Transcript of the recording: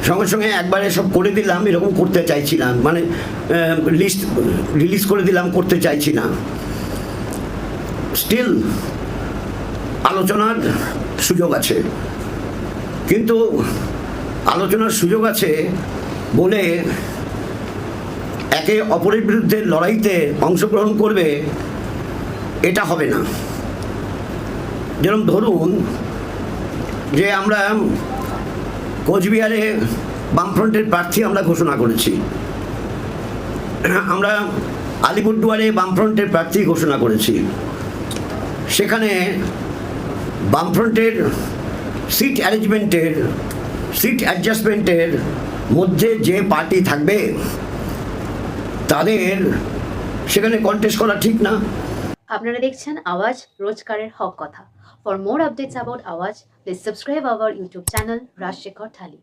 সঙ্গে সঙ্গে একবারে সব করে দিলাম এরকম করতে চাইছি না, মানে লিস্ট রিলিজ করে দিলাম করতে চাইছি না। স্টিল আলোচনার সুযোগ আছে, কিন্তু আলোচনার সুযোগ আছে বলে একে অপরের বিরুদ্ধে লড়াইতে অংশগ্রহণ করবে এটা হবে না। যেরকম ধরুন যে আমরা কোচবিহারে বামফ্রন্টের প্রার্থী আমরা ঘোষণা করেছি, আমরা আলিপুরদুয়ারে বামফ্রন্টের প্রার্থী ঘোষণা করেছি। সেখানে বামফ্রন্টের সিট অ্যাডজাস্টমেন্টের মধ্যে যে পার্টি থাকবে তাদের সেখানে কন্টেস্ট করা ঠিক না। আপনারা দেখছেন আওয়াজ, রোজকারের হক কথা। For more updates about Awaaz, please subscribe our YouTube channel Rajshekhar thali.